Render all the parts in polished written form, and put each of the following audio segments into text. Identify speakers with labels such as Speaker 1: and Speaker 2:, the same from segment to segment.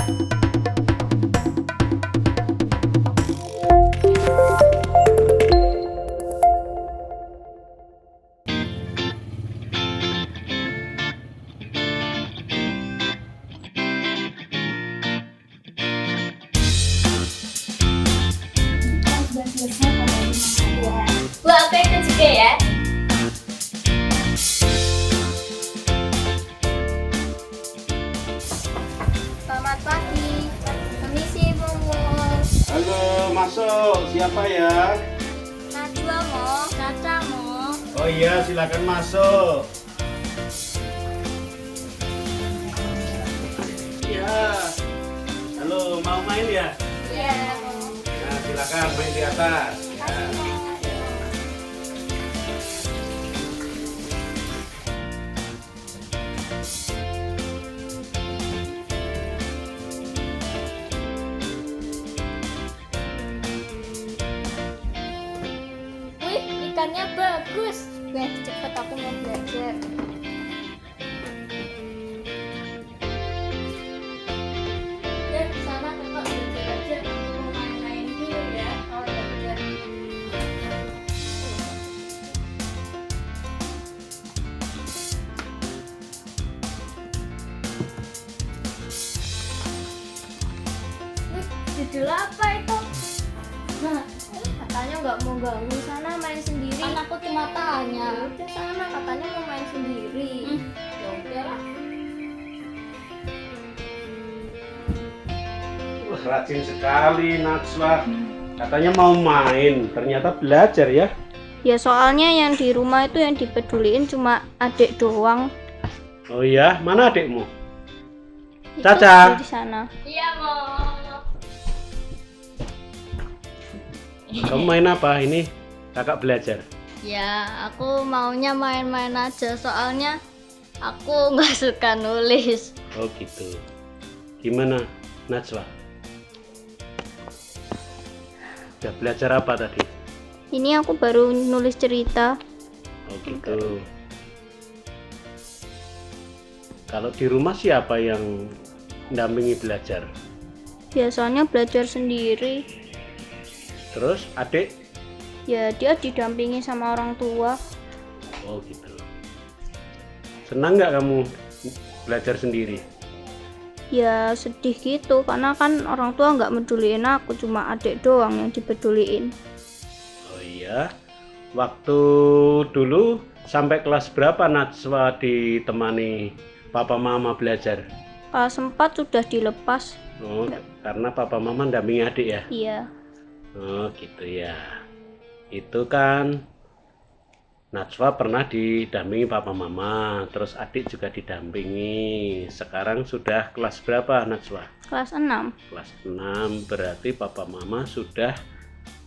Speaker 1: Sudah selesai kalau ini saya.
Speaker 2: Wah, aku ikut juga ya. Selamat pagi. Permisi, Momol.
Speaker 3: Halo, masuk. Siapa ya?
Speaker 2: Najwa, Mo. Caca, Mo.
Speaker 3: Oh iya, silakan masuk. Iya. Halo, mau main ya?
Speaker 2: Iya, Mo.
Speaker 3: Nah, silakan main di atas. Ya.
Speaker 2: Wih, ikannya bagus. Weh, cepet aku mau belajar. Ya, sana kakak belajar aja. Aku mau main-main dulu ya. Oh, belajar. Wih, judul apa itu? Nah, katanya nggak mau ganggu, sana main sendiri. Kan aku cuma tanya. Ya udah sana, katanya mau main sendiri. Ya udahlah.
Speaker 3: Wah, rajin sekali Najwa. Katanya mau main, ternyata belajar ya.
Speaker 2: Ya soalnya yang di rumah itu yang dipeduliin cuma adik doang.
Speaker 3: Oh iya, mana adikmu?
Speaker 2: Itu
Speaker 3: Caca.
Speaker 2: di sana. Iya, Mo.
Speaker 3: Kamu main apa ini? Kakak belajar.
Speaker 2: Ya, aku maunya main-main aja soalnya aku nggak suka nulis.
Speaker 3: Oh gitu. Gimana, Najwa? Udah belajar apa tadi?
Speaker 2: Ini aku baru nulis cerita.
Speaker 3: Oh gitu. Kalau di rumah siapa yang dampingi belajar?
Speaker 2: Biasanya belajar sendiri.
Speaker 3: Terus adik?
Speaker 2: Ya dia didampingi sama orang tua.
Speaker 3: Oh gitu. Senang nggak kamu belajar sendiri?
Speaker 2: Ya sedih gitu karena kan orang tua nggak meduliin aku, cuma adik doang yang dipeduliin.
Speaker 3: Oh iya. Waktu dulu sampai kelas berapa Najwa ditemani papa mama belajar?
Speaker 2: Kelas 4 sudah dilepas.
Speaker 3: Oh, karena papa mama dampingi adik ya?
Speaker 2: Iya.
Speaker 3: Oh gitu ya. Itu kan Najwa pernah didampingi papa mama, terus adik juga didampingi. Sekarang sudah kelas berapa Najwa?
Speaker 2: Kelas 6.
Speaker 3: Kelas 6, berarti papa mama sudah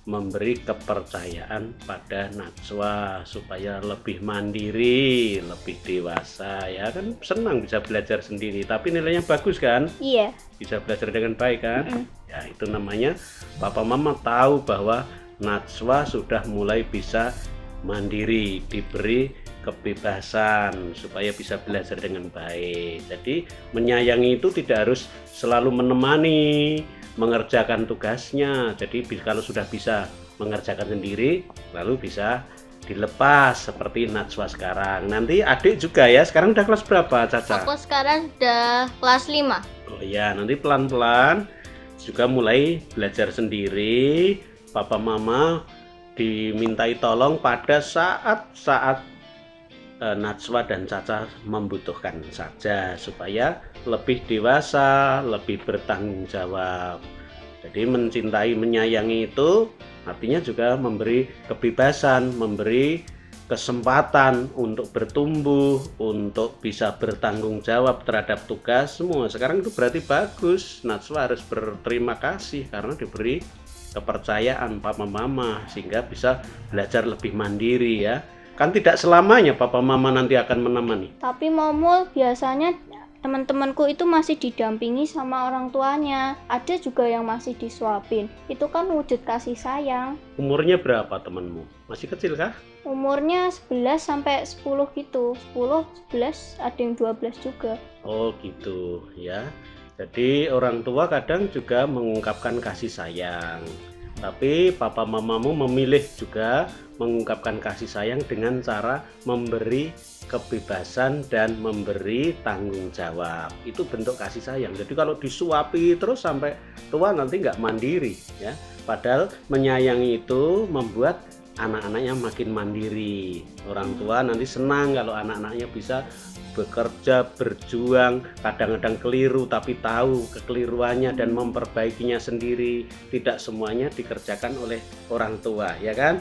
Speaker 3: memberi kepercayaan pada Najwa supaya lebih mandiri, lebih dewasa ya kan, senang bisa belajar sendiri, tapi nilainya bagus kan?
Speaker 2: Iya.
Speaker 3: Bisa belajar dengan baik kan? Ya itu namanya papa mama tahu bahwa Najwa sudah mulai bisa mandiri, diberi kebebasan supaya bisa belajar dengan baik. Jadi menyayangi itu tidak harus selalu menemani, mengerjakan tugasnya. Jadi kalau sudah bisa mengerjakan sendiri, lalu bisa dilepas seperti Najwa sekarang. Nanti adik juga ya, sekarang udah kelas berapa Caca?
Speaker 2: Aku sekarang udah kelas 5.
Speaker 3: Oh iya, nanti pelan-pelan juga mulai belajar sendiri. Papa mama dimintai tolong pada saat-saat Najwa dan Caca membutuhkan saja supaya lebih dewasa, lebih bertanggung jawab. Jadi mencintai, menyayangi itu artinya juga memberi kebebasan, memberi kesempatan untuk bertumbuh, untuk bisa bertanggung jawab terhadap tugas semua. Sekarang itu berarti bagus. Najwa harus berterima kasih karena diberi kepercayaan papa mama sehingga bisa belajar lebih mandiri ya. Kan tidak selamanya papa mama nanti akan menemani.
Speaker 2: Tapi Momol biasanya teman-temanku itu masih didampingi sama orang tuanya. Ada juga yang masih disuapin. Itu kan wujud kasih sayang.
Speaker 3: Umurnya berapa temanmu? Masih kecil kah?
Speaker 2: Umurnya 11 sampai 10 gitu. 10, 11, ada yang 12 juga.
Speaker 3: Oh gitu ya. Jadi orang tua kadang juga mengungkapkan kasih sayang, tapi papa mamamu memilih juga mengungkapkan kasih sayang dengan cara memberi kebebasan dan memberi tanggung jawab. Itu bentuk kasih sayang. Jadi kalau disuapi terus sampai tua nanti nggak mandiri ya. Padahal menyayangi itu membuat anak-anaknya makin mandiri. Orang tua nanti senang kalau anak-anaknya bisa bekerja, berjuang, kadang-kadang keliru tapi tahu kekeliruannya dan memperbaikinya sendiri. Tidak semuanya dikerjakan oleh orang tua, ya kan?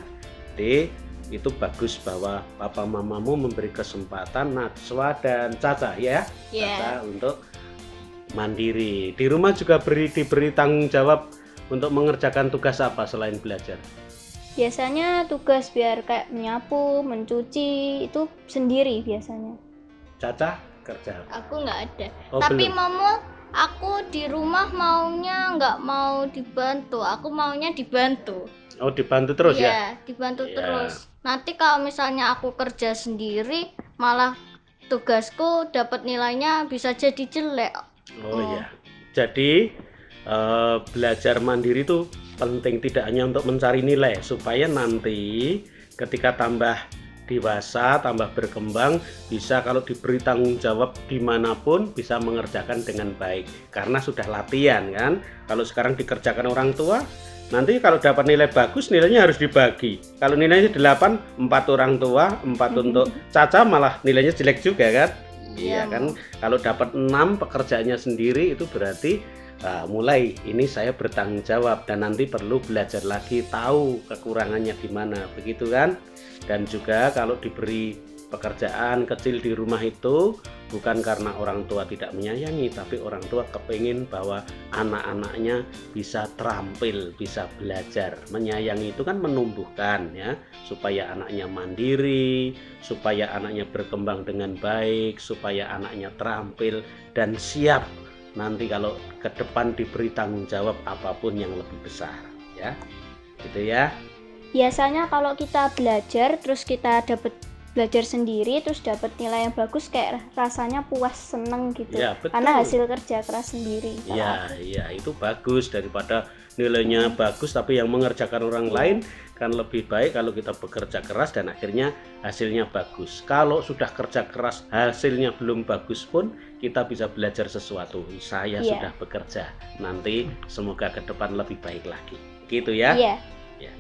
Speaker 3: Jadi itu bagus bahwa papa mamamu memberi kesempatan Najwa dan Caca ya, Caca untuk mandiri. Di rumah juga diberi tanggung jawab untuk mengerjakan tugas apa selain belajar?
Speaker 2: Biasanya tugas biar kayak menyapu, mencuci itu sendiri biasanya.
Speaker 3: Caca kerja.
Speaker 2: Aku nggak ada.
Speaker 3: Oh,
Speaker 2: Tapi
Speaker 3: belum.
Speaker 2: Momo, aku di rumah maunya nggak mau dibantu. Aku maunya dibantu.
Speaker 3: Oh, dibantu terus ya?
Speaker 2: Iya, dibantu
Speaker 3: Iya.
Speaker 2: terus. Nanti kalau misalnya aku kerja sendiri, malah tugasku dapat nilainya bisa jadi jelek.
Speaker 3: Oh iya. Jadi belajar mandiri itu penting tidak hanya untuk mencari nilai, supaya nanti ketika tambah dewasa, tambah berkembang, bisa kalau diberi tanggung jawab dimanapun bisa mengerjakan dengan baik karena sudah latihan kan. Kalau sekarang dikerjakan orang tua, nanti kalau dapat nilai bagus nilainya harus dibagi. Kalau nilainya 8, 4 orang tua, 4 untuk Caca malah nilainya jelek juga kan. Iya kan. Kalau dapat 6 pekerjaannya sendiri itu berarti mulai ini saya bertanggung jawab dan nanti perlu belajar lagi, tahu kekurangannya di mana, begitu kan. Dan juga kalau diberi pekerjaan kecil di rumah itu bukan karena orang tua tidak menyayangi, tapi orang tua kepingin bahwa anak-anaknya bisa terampil, bisa belajar. Menyayangi itu kan menumbuhkan ya, supaya anaknya mandiri, supaya anaknya berkembang dengan baik, supaya anaknya terampil dan siap nanti kalau ke depan diberi tanggung jawab apapun yang lebih besar ya. Gitu ya.
Speaker 2: Biasanya kalau kita belajar terus kita dapat belajar sendiri terus dapat nilai yang bagus, kayak rasanya puas, seneng gitu
Speaker 3: Ya, betul.
Speaker 2: karena hasil kerja keras sendiri.
Speaker 3: Iya itu bagus daripada nilainya bagus tapi yang mengerjakan orang lain kan lebih baik kalau kita bekerja keras dan akhirnya hasilnya bagus. Kalau sudah kerja keras hasilnya belum bagus pun kita bisa belajar sesuatu. Saya sudah bekerja, nanti semoga ke depan lebih baik lagi. Gitu ya.
Speaker 2: Iya.
Speaker 3: Ya.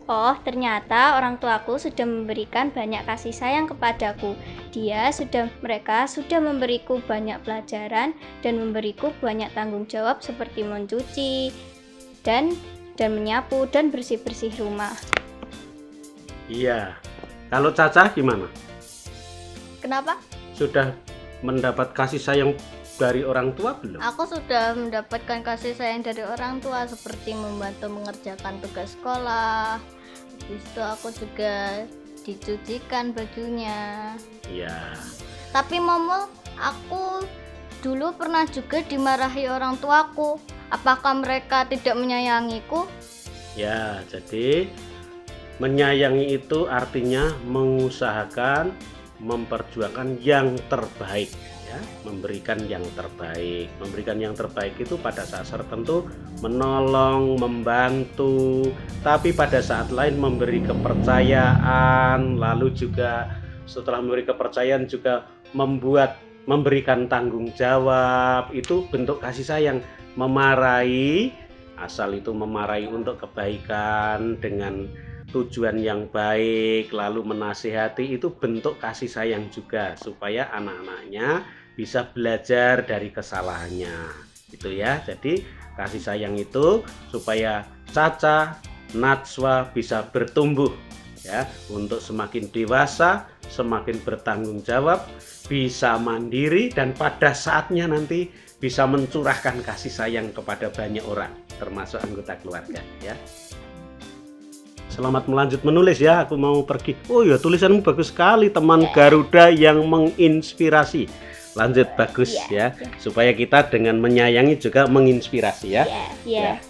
Speaker 2: Oh, ternyata orang tuaku sudah memberikan banyak kasih sayang kepadaku. Mereka sudah memberiku banyak pelajaran dan memberiku banyak tanggung jawab seperti mencuci dan menyapu dan bersih-bersih rumah.
Speaker 3: Iya. Kalau Caca gimana?
Speaker 2: Kenapa?
Speaker 3: Sudah mendapat kasih sayang dari orang tua belum?
Speaker 2: Aku sudah mendapatkan kasih sayang dari orang tua seperti membantu mengerjakan tugas sekolah. Habis itu aku juga dicucikan bajunya.
Speaker 3: Iya.
Speaker 2: Tapi Momo, aku dulu pernah juga dimarahi orang tuaku. Apakah mereka tidak menyayangiku?
Speaker 3: Ya, jadi menyayangi itu artinya mengusahakan, memperjuangkan yang terbaik ya, memberikan yang terbaik. Memberikan yang terbaik itu pada saat tertentu menolong, membantu, tapi pada saat lain memberi kepercayaan, lalu juga setelah memberi kepercayaan juga memberikan tanggung jawab. Itu bentuk kasih sayang. Memarahi, asal itu memarahi untuk kebaikan dengan tujuan yang baik, lalu menasihati, itu bentuk kasih sayang juga supaya anak-anaknya bisa belajar dari kesalahannya. Itu ya. Jadi kasih sayang itu supaya Caca, Najwa bisa bertumbuh ya, untuk semakin dewasa, semakin bertanggung jawab, bisa mandiri dan pada saatnya nanti bisa mencurahkan kasih sayang kepada banyak orang, termasuk anggota keluarga ya. Selamat melanjut menulis ya, aku mau pergi. Oh ya, tulisanmu bagus sekali, teman Garuda yang menginspirasi. Lanjut, bagus ya, supaya kita dengan menyayangi juga menginspirasi ya.
Speaker 2: Iya.